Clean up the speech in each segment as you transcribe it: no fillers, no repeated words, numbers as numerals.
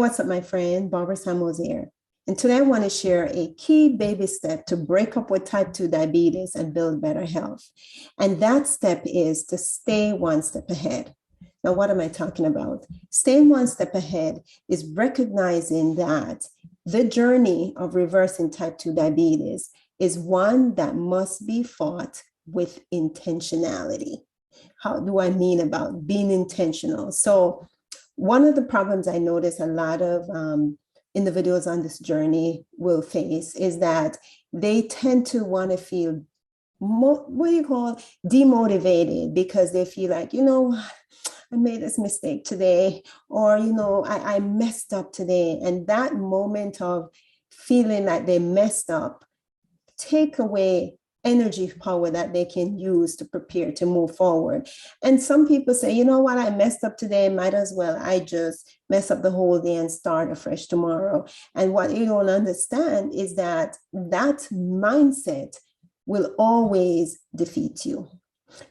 what's up, my friend? Barbara Samuels here. And today I want to share a key baby step to break up with type 2 diabetes and build better health. And that step is to stay one step ahead. Now, what am I talking about? Staying one step ahead is recognizing that the journey of reversing type 2 diabetes is one that must be fought with intentionality. How do I mean about being intentional? So, one of the problems I notice a lot of individuals on this journey will face is that they tend to want to feel demotivated because they feel like, I made this mistake today, or, I messed up today. And that moment of feeling like they messed up take away energy power that they can use to prepare to move forward. And some people say, you know what, I messed up today, might as well I just mess up the whole day and start afresh tomorrow. And what you don't understand is that that mindset will always defeat you.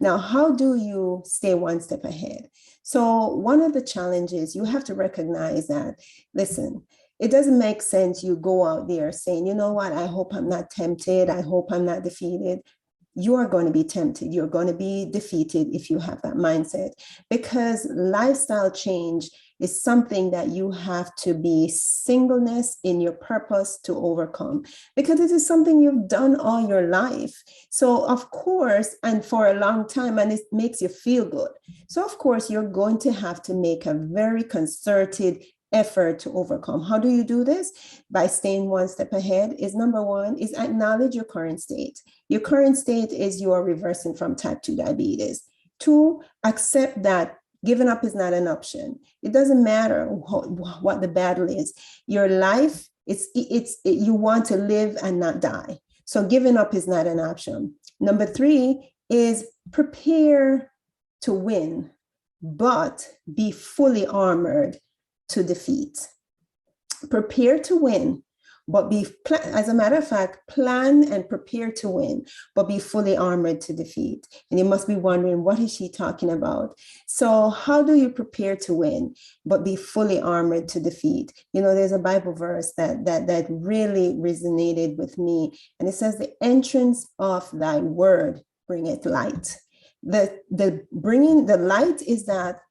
Now, how do you stay one step ahead? So one of the challenges, you have to recognize that, listen, it doesn't make sense you go out there saying, you know what, I hope I'm not tempted. I hope I'm not defeated. You are going to be tempted. You're going to be defeated if you have that mindset, because lifestyle change is something that you have to be singleness in your purpose to overcome, because it is something you've done all your life. So of course, and for a long time, and it makes you feel good. So of course, you're going to have to make a very concerted effort to overcome. How do you do this? By staying one step ahead is number one, is acknowledge your current state. Your current state is you are reversing from type 2 diabetes. Two, accept that giving up is not an option. It doesn't matter what the battle is. Your life, you want to live and not die. So giving up is not an option. Number three is prepare to win, but be fully armored to defeat. Prepare to win, but as a matter of fact, plan and prepare to win, but be fully armored to defeat. And you must be wondering, what is she talking about? So how do you prepare to win, but be fully armored to defeat? There's a Bible verse that really resonated with me. And it says, the entrance of thy word bringeth light. The bringing the light is that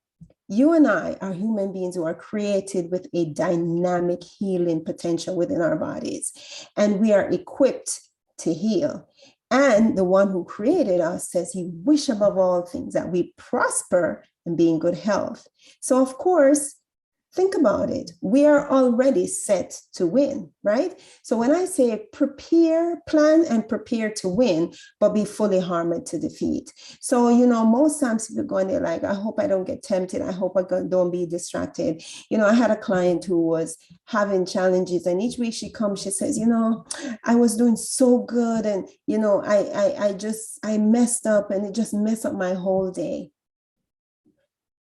you and I are human beings who are created with a dynamic healing potential within our bodies, and we are equipped to heal. And the one who created us says he wishes above all things that we prosper and be in good health. So of course, think about it. We are already set to win, right? So when I say plan and prepare to win, but be fully armored to defeat. So, most times people go in there like, I hope I don't get tempted. I hope I don't be distracted. I had a client who was having challenges, and each week she comes, she says, I was doing so good. And, I messed up, and it just messed up my whole day.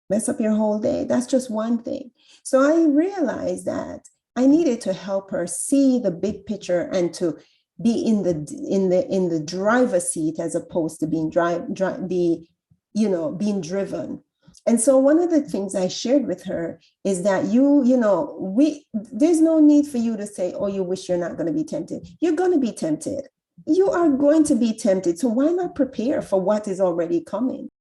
Mess up your whole day. That's just one thing. So I realized that I needed to help her see the big picture and to be in the driver's seat as opposed to being being driven. And so one of the things I shared with her is that there's no need for you to say, oh, you wish you're not going to be tempted. You're going to be tempted. You are going to be tempted. So why not prepare for what is already coming?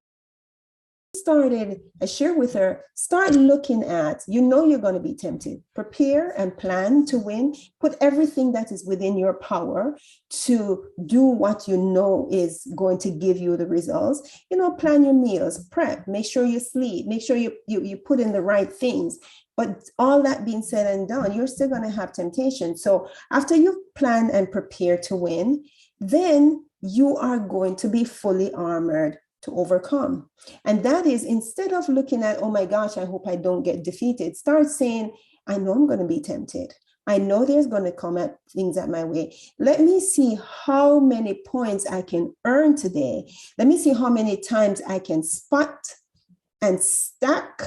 I shared with her, start looking at, you're going to be tempted. Prepare and plan to win. Put everything that is within your power to do what you know is going to give you the results. Plan your meals, prep, make sure you sleep, make sure you put in the right things. But all that being said and done, you're still going to have temptation. So after you've planned and prepared to win, then you are going to be fully armored to overcome. And that is, instead of looking at, oh my gosh, I hope I don't get defeated, start saying, I know I'm going to be tempted. I know there's going to come at things at my way. Let me see how many points I can earn today. Let me see how many times I can spot and stack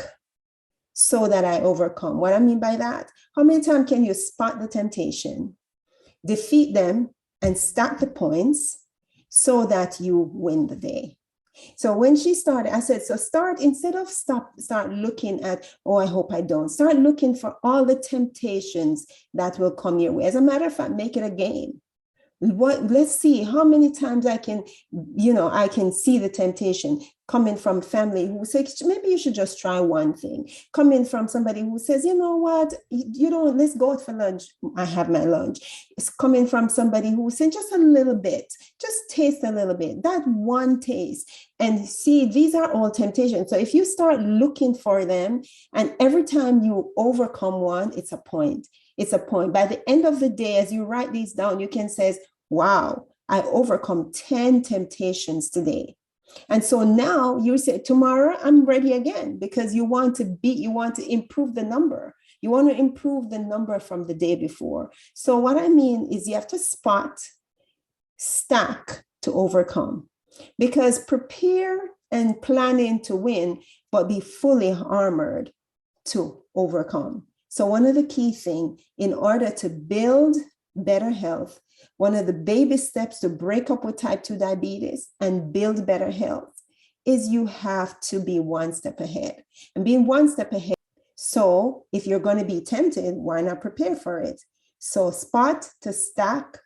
so that I overcome. What I mean by that, how many times can you spot the temptation, defeat them, and stack the points so that you win the day? So when she started, I said, so start, instead of start looking at, oh, I hope I don't. Start looking for all the temptations that will come your way. As a matter of fact, make it a game. Let's see how many times I can see the temptation coming from family who says, maybe you should just try one thing. Coming from somebody who says, you know what, let's go out for lunch. I have my lunch. It's coming from somebody who said, just a little bit, just taste a little bit, that one taste. And see, these are all temptations. So if you start looking for them, and every time you overcome one, it's a point. It's a point. By the end of the day, as you write these down, you can say, wow, I overcome 10 temptations today. And so now you say, tomorrow I'm ready again, because you want to improve the number. You want to improve the number from the day before. So what I mean is you have to spot, stack to overcome, because prepare and planning to win, but be fully armored to overcome. So one of the key things in order to build better health, one of the baby steps to break up with type 2 diabetes and build better health is you have to be one step ahead. And being one step ahead, so if you're going to be tempted, why not prepare for it? So spot to stack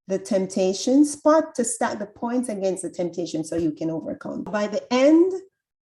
the temptation, spot to stack the points against the temptation so you can overcome. By the end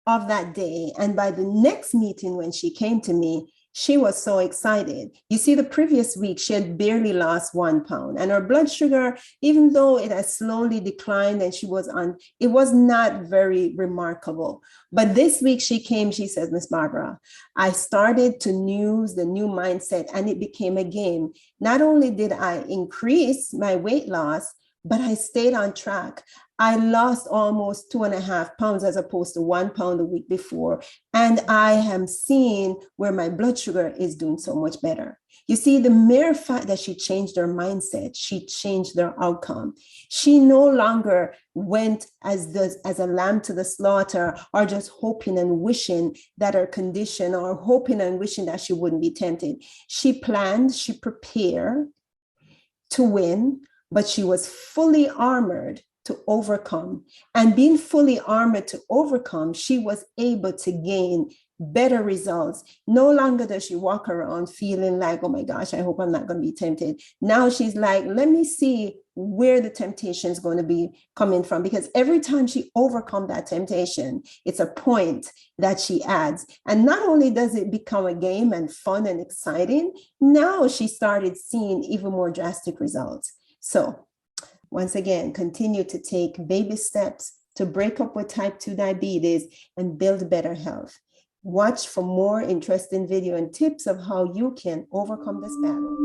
of that day, and by the next meeting when she came to me, she was so excited. You see, the previous week, she had barely lost 1 pound, and her blood sugar, even though it has slowly declined and she was on, it was not very remarkable. But this week she came, she says, Miss Barbara, I started to use the new mindset and it became a game. Not only did I increase my weight loss, but I stayed on track. I lost almost 2.5 pounds as opposed to 1 pound the week before. And I am seeing where my blood sugar is doing so much better. You see, the mere fact that she changed her mindset, she changed their outcome. She no longer went as a lamb to the slaughter, or just hoping and wishing that her condition, or hoping and wishing that she wouldn't be tempted. She planned, she prepared to win, but she was fully armored to overcome. And being fully armored to overcome, she was able to gain better results. No longer does she walk around feeling like, oh my gosh, I hope I'm not going to be tempted. Now she's like, let me see where the temptation is going to be coming from. Because every time she overcomes that temptation, it's a point that she adds. And not only does it become a game and fun and exciting, now she started seeing even more drastic results. So once again, continue to take baby steps to break up with type 2 diabetes and build better health. Watch for more interesting video and tips of how you can overcome this battle.